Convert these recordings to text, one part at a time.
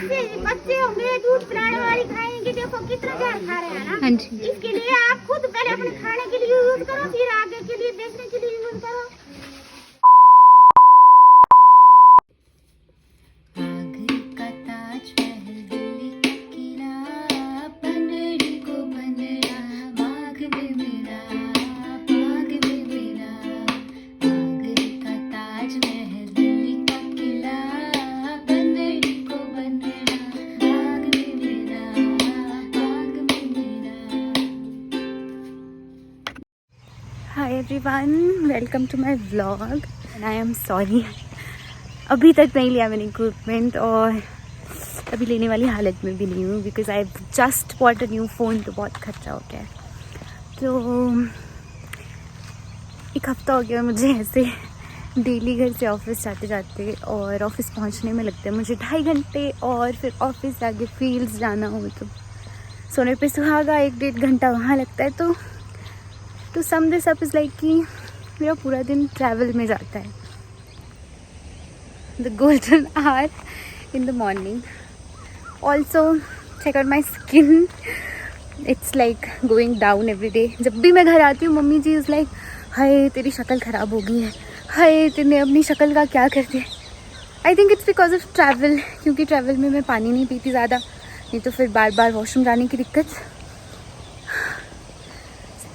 जैसे बच्चे होंगे दूध पिलाने वाली खाएंगे, देखो कितना जहर खा रहे हैं ना। हाँ जी। इसके लिए आप खुद पहले अपने खाने के लिए यूज करो, फिर आगे के लिए बेचने के लिए यूज करो। Hi everyone, welcome to my vlog and I am sorry अभी तक नहीं लिया मैंने इक्विपमेंट और अभी लेने वाली हालत में भी नहीं हूँ because I just bought a new phone, तो बहुत खर्चा हो गया है। तो एक हफ्ता हो गया मुझे ऐसे डेली घर से ऑफिस जाते जाते, और ऑफिस पहुँचने में लगते हैं मुझे 2.5 घंटे, और फिर ऑफिस से आगे फील्ड्स जाना हो तो सोने पे सुहागा 1-1.5 घंटा वहाँ लगता है। तो sum this up is like कि मेरा पूरा दिन ट्रैवल में जाता है। The golden hour in the morning. Also check out my skin, it's like going down every day. जब भी मैं घर आती हूँ मम्मी जी इज़ लाइक, हाय तेरी शक्ल ख़राब हो गई है, हाय तेने अपनी शक्ल का क्या कर दिया। I think it's because of travel, क्योंकि ट्रैवल में मैं पानी नहीं पीती ज़्यादा, नहीं तो फिर बार बार वॉशरूम जाने की दिक्कत।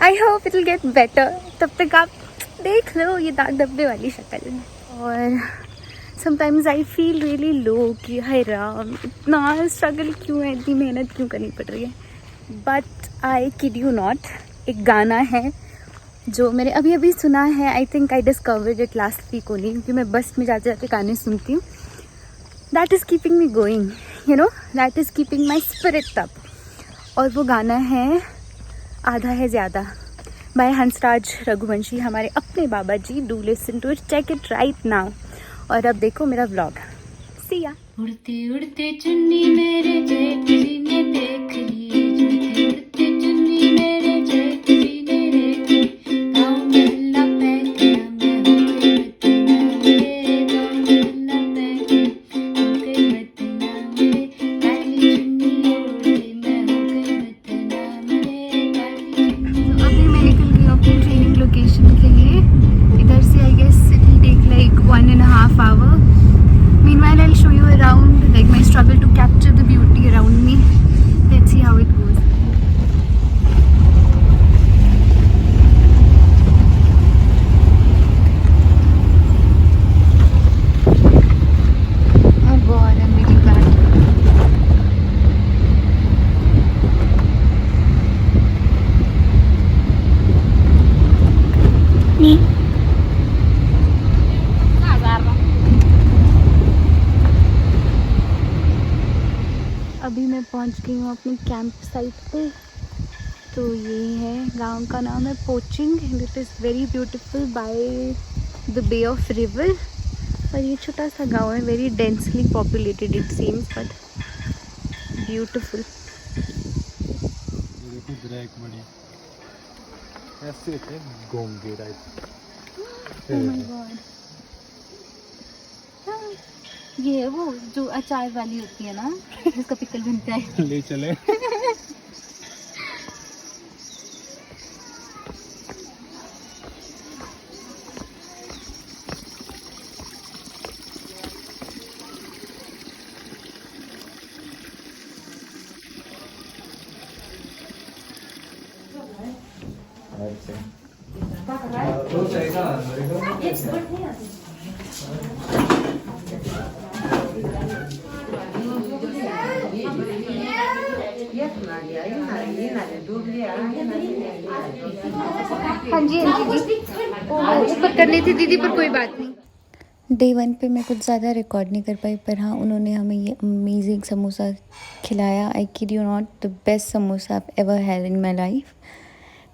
I hope it will get better. तब तक आप देख लो ये दाग धब्बे वाली शक्ल। और sometimes I feel really low कि हाय राम इतना स्ट्रगल क्यों है, इतनी मेहनत क्यों करनी पड़ रही है। But I kid you not, एक गाना है जो मैंने अभी अभी सुना है। I think I discovered it last week only, क्योंकि मैं बस में जाते जाते गाने सुनती हूँ। That is keeping me going, you know, that is keeping my spirit up. और वो गाना है आधा है ज़्यादा बाय हंसराज रघुवंशी, हमारे अपने बाबा जी। Do listen to it, check it right now. और अब देखो मेरा व्लॉग। सी या। उड़ते उड़ते चुन्नी मेरे जेठ जी ने देख ली, उड़ते उड़ते चुन्नी मेरे जेठ जी ने देख ली, गाँव मोहल्ला पैक मैं हो गई बदनाम, गाँव मोहल्ला पैक हो गई बदनाम, काली चुन्नी ओढ़ के मैं हो गई बदनाम, काली चुन्नी। अभी मैं निकल गई अपनी ट्रेनिंग लोकेशन के लिए। इधर से I guess it will take like 1.5 hour. Meanwhile, I'll show you around, like my struggle to capture the beauty around me. Let's see how it goes. Oh God, I'm really bad. अभी मैं पहुंच गई हूँ अपनी camp site पे। तो ये है, गांव का नाम है पोचिंग and it is very beautiful by the bay of river. और ये छोटा सा गांव है, very densely populated it seems, but beautiful. Oh my God. ये है वो जो अचार वाली होती है ना, जिसका पिकल बनता है। ले चले। हाँ जी ऊपर करनी थी दीदी, पर कोई बात नहीं। डे 1 पे मैं कुछ ज़्यादा रिकॉर्ड नहीं कर पाई, पर हाँ उन्होंने हमें ये अमेजिंग समोसा खिलाया। आई kid you not, the best samosa I ever had in my life.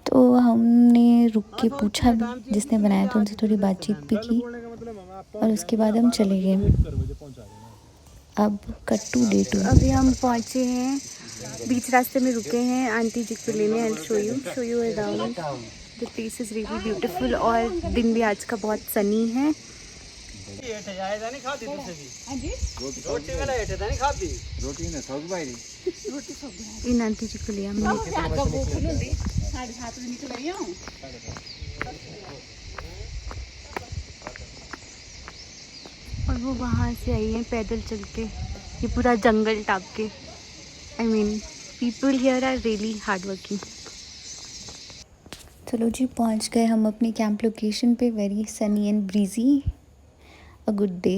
तो हमने रुक के पूछा भी जिसने बनाया, तो उनसे थोड़ी बातचीत भी की और उसके बाद हम चले गए। अब कट टू डे 2। अभी हम पहुँचे हैं, बीच रास्ते में रुके हैं आंटी जी को लेने। I show you around. The place is really beautiful और दिन भी आज का बहुत सनी है। हेठे जायदा नहीं खाती तुझसे भी हाँ जी रोटी वाला हेठे था नहीं खाती रोटी ने थोक भाई रोटी सब इन आंटी जी को लिया मैंने। अब रात का भूख नहीं होती 7:30 बजे निकल रही हूँ और वो वहाँ से आई है पैदल चल के, ये पूरा जंगल टाप के। I mean people here are really hard working. चलो जी पहुँच गए हम अपनी कैंप लोकेशन पे। Very sunny and breezy, a good day.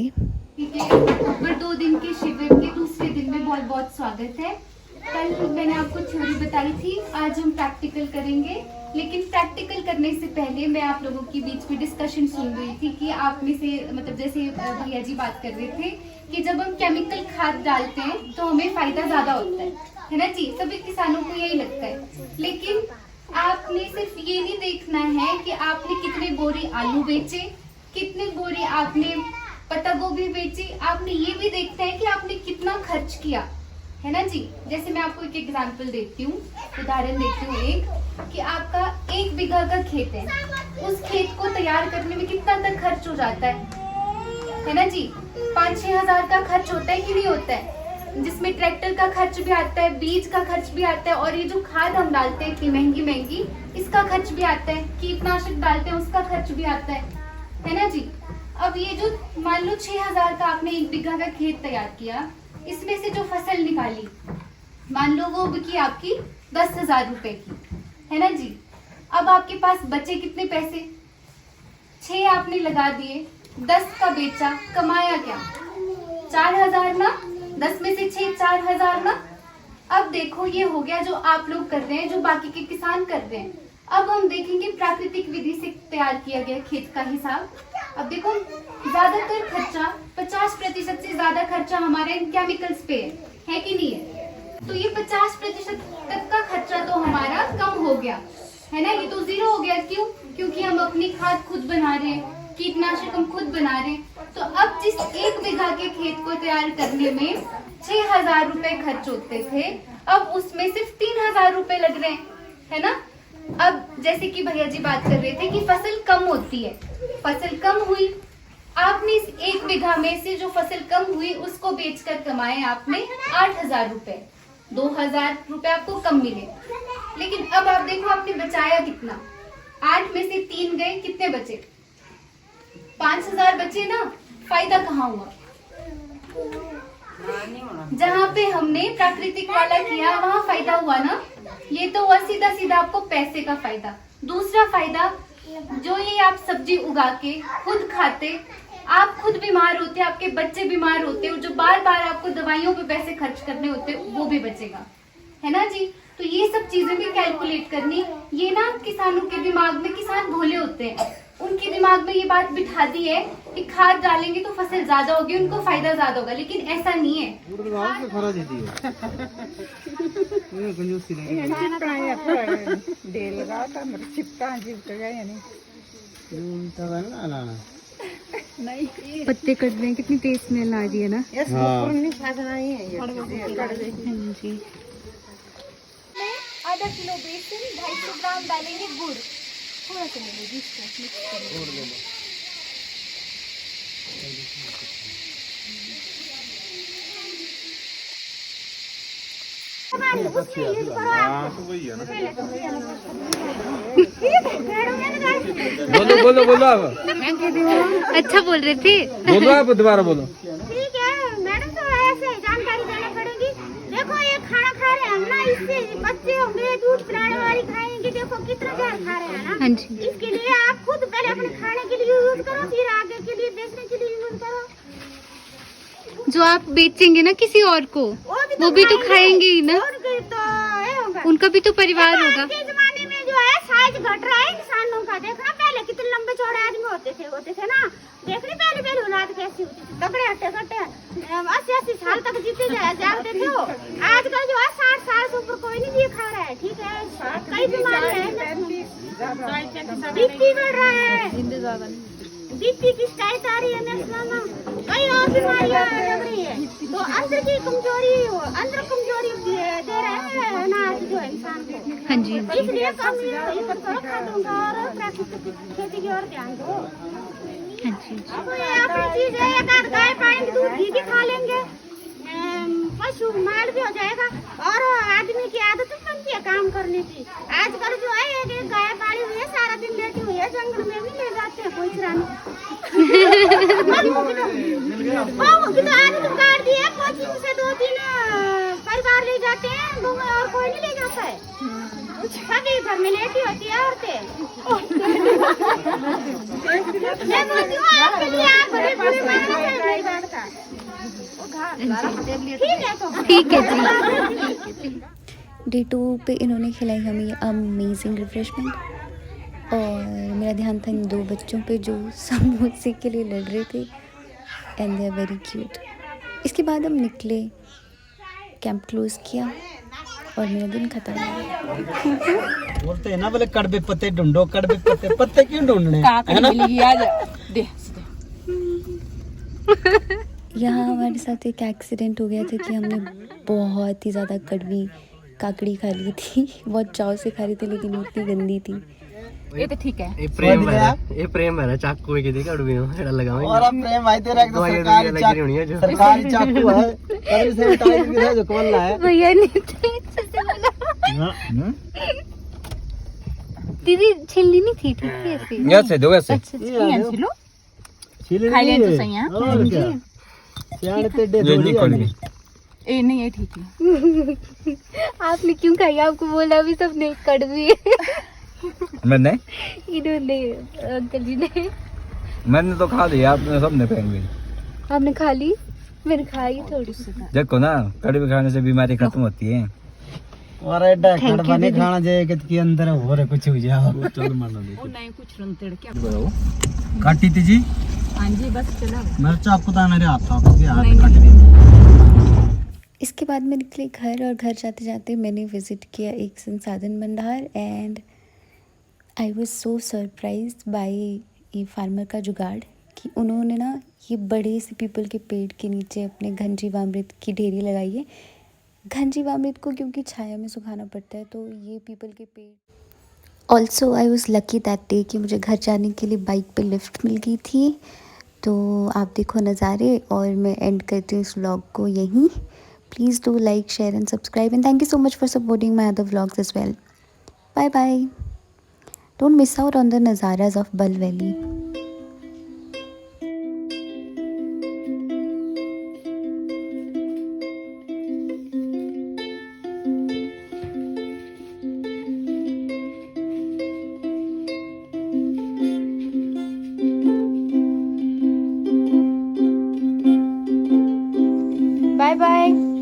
ठीक है, अक्टूबर 2 दिन के शिविर के दूसरे दिन में बहुत बहुत स्वागत है। कल मैंने आपको थ्योरी बताई थी, आज हम प्रैक्टिकल करेंगे। लेकिन प्रैक्टिकल करने से पहले मैं आप लोगों के बीच में डिस्कशन सुन रही थी कि आप में से मतलब जैसे भैया जी बात कर रहे थे कि जब हम केमिकल खाद डालते हैं तो हमें फायदा ज्यादा होता है ना जी, सभी किसानों को यही लगता है। लेकिन आपने सिर्फ ये नहीं देखना है कि आपने कितने बोरी आलू बेचे, कितने बोरी आपने पत्ता गोभी बेची, आपने ये भी देखना है कि आपने कितना खर्च किया, है ना जी। जैसे मैं आपको एक एग्जांपल देती हूँ, उदाहरण देती हूँ एक, कि आपका 1 बीघा का खेत है, उस खेत को तैयार करने में कितना तक खर्च हो जाता है ना जी। 5-6 हजार का खर्च होता है कि नहीं होता है, जिसमें ट्रैक्टर का खर्च भी आता है, बीज का खर्च भी आता है, और ये जो खाद हम डालते हैं इतनी महंगी महंगी, इसका खर्च भी आता है, कीटनाशक डालते हैं उसका खर्च भी आता है ना जी। अब ये जो मान लो 6,000 का आपने 1 बीघा का खेत तैयार किया, इसमें से जो फसल निकाली मान लो वो बिकी आपकी 10,000 रुपए की, है ना जी। अब आपके पास बचे कितने पैसे, 6 आपने लगा दिए, 10 का बेचा, कमाया क्या, 4,000 ना, 10 में से 6 4,000 ना। अब देखो ये हो गया जो आप लोग कर रहे हैं, जो बाकी के किसान कर रहे हैं। अब हम देखेंगे प्राकृतिक विधि से तैयार किया गया खेत का हिसाब। अब देखो ज्यादातर खर्चा 50% से ज्यादा खर्चा हमारे इन केमिकल्स पे है कि नहीं है। तो ये 50% तक का खर्चा तो हमारा कम हो गया, है ना। ये तो 0 हो गया, क्यों? क्योंकि हम अपनी खाद खुद बना रहे हैं, कीटनाशक हम खुद बना रहे हैं। तो अब जिस 1 बीघा के खेत को तैयार करने में 6,000 रुपए खर्च होते थे, अब उसमें सिर्फ 3,000 रुपए लग रहे हैं, है ना। अब जैसे कि भैया जी बात कर रहे थे कि फसल कम होती है, फसल कम हुई, आपने इस 1 बीघा में से जो फसल कम हुई उसको बेचकर कमाए आपने 8,000 रुपए, 2,000 रुपए आपको कम मिले। लेकिन अब आप देखो आपने बचाया कितना, 8 में से 3 गए, कितने बचे, 5,000 बचे ना। फायदा कहाँ हुआ? जहाँ पे हमने प्राकृतिक वाला किया वहाँ फायदा हुआ ना। ये तो हुआ सीधा सीधा आपको पैसे का फायदा। दूसरा फायदा, जो ये आप सब्जी उगा के खुद खाते, आप खुद बीमार होते, आपके बच्चे बीमार होते, और जो बार बार आपको दवाइयों पे पैसे खर्च करने होते वो भी बचेगा, है ना जी। तो ये सब चीजें भी कैलकुलेट करनी। ये ना किसानों के दिमाग में, किसान भोले होते हैं, उनके दिमाग में ये बात बिठा दी है कि खाद डालेंगे तो फसल ज्यादा होगी, उनको फायदा ज्यादा होगा। लेकिन ऐसा नहीं है। पत्ते कट रहे हैं, कितनी तेज स्मेल आ रही है ना। जी 1/2 किलो बेसन, 250 ग्राम डालेंगे गुड़, थोड़ा सा ले लीजिए, मिक्स करेंगे। बोलो बोलो बोलो आप। अच्छा बोल रहे थे, बोलो आप, दोबारा बोलो। ठीक है मैडम, तो ऐसे जानकारी देनी पड़ेगी। देखो ये खाना खा रहे हैं हम ना, इससे बच्चे होंगे, दूध पिलाने वाली खाएंगे, देखो कितना जार खा रहे हैं ना। हाँ जी। इसके लिए आप खुद पहले अपने खाने के लिए यूज करो, फिर आगे के लिए बेचने के लिए यूज करो। जो आप बेचेंगे ना किसी और को, वो भी तो खाएंगे ही ना, उनका भी तो परिवार होगा। आज के जमाने में जो है साइज घट रहा है इंसानों का। देखना पहले कितने लंबे चौड़े आदमी होते थे ना। देखनी पहले औलाद कैसी होती थी, तगड़े हट्टे कट्टे 80-80 साल तक जीते जाते थे। आजकल जो है 60 साल से ऊपर कोई नहीं खा रहा है, ठीक है। कई बीमारी है, बीपी बढ़ रहा है, बीपी की शिकायत आ रही है ना, कई और बीमारियां लग रही है। तो अंदर की कमजोरी, अंदर कमजोरी दे रहे हैं अनाज जो है इंसान को। हाँ जी। इसलिए कम खादों का और प्राकृतिक खेती की ओर ध्यान दो। हाँ जी अब ये अपनी चीज है, एक आध गाय पाएंगे दूध घी भी खा लेंगे, पशु मार भी हो जाएगा। और आदमी की आदत बनती है काम करने की। आजकल जो है एक गाय पाली हुई है, सारा दिन लेटी हुई है, जंगल में भी ले जाते हैं कोई चराने। की तो आदत काट दी है, कोचिंग से 2-3 परिवार ले जाते हैं, और कोई नहीं ले जाता है। सभी घर में लेटी होती है औरतें। मैं बोलती हूँ आपके लिए आप बड़े बड़े मेरी बात का। ठीक है जी। डे 2 पे इन्होंने खिलाई हमें ये अमेजिंग रिफ्रेशमेंट, और मेरा ध्यान था इन 2 बच्चों पे जो समोसे के लिए लड़ रहे थे, and they are very cute. इसके बाद हम निकले, कैंप क्लोज किया और मेरा दिन खत्म हो गया। बोलते हैं ना बोले कड़वे पत्ते ढूंढो, कड़वे पत्ते, पत्ते क्यों ढूंढने, है ना? यहाँ हमारे साथ एक एक्सीडेंट हो गया था कि हमने बहुत ही ज़्यादा कड़वी काकड़ी खा ली थी। बहुत चाव से खा रही थी, लेकिन इतनी गंदी थी। ये तो ठीक है। ये प्रेम है चाकू के देखा अड़वे एड़ा लगावे और अब प्रेम भाई तेरा एकदम सरकारी चाकू है, कभी से टाइम की जो कोल्ला है भैया ने दीदी छिलनी नहीं थी, ठीक है ऐसे। ऐसे दो ऐसे। अच्छा छिलो छिले खाई नहीं लें तो है। सही है। और क्या सियाने तेडे ये थोड़ी नहीं कड़वी। ए नहीं ये ठीक है। आपने क्यों खाई? आपको बोला भी सब नहीं कड़वी है। मैंने इन्होंने अंकल जी ने। मैंने तो खा लिया, आपने सबने फेंक दी। आपने खा ली? मैंने खाई थोड़ी सी। देखो ना, कड़वी खाने से बीमारी खत्म होती है। और एडा कड़वा नहीं खाना चाहिए कि अंदर हो रे कुछ हो जाओ। चल मानो वो नहीं कुछ रंतड़ क्या। काटी थी जी, हां जी बस चला। मेरे चाकू तो मेरे हाथ था, उसके हाथ में काट दी। इसके बाद मैं निकली घर, और घर जाते जाते मैंने विज़िट किया एक संसाधन भंडार, and I was so surprise by ये फार्मर का जुगाड़ कि उन्होंने ना ये बड़े से पीपल के पेड़ के नीचे अपने घनजीवामृत की ढेरी लगाई है। घनजीवामृत को क्योंकि छाया में सुखाना पड़ता है, तो ये पीपल के पेड़। Also I was lucky that day कि मुझे घर जाने के लिए बाइक पे लिफ्ट मिल गई थी। तो आप देखो नज़ारे, और मैं एंड करती हूँ इस व्लॉग को यहीं। Please do like, share and subscribe, and thank you so much for supporting my other vlogs as well. Bye bye. Don't miss out on the nazaras of Bal Valley. Bye bye.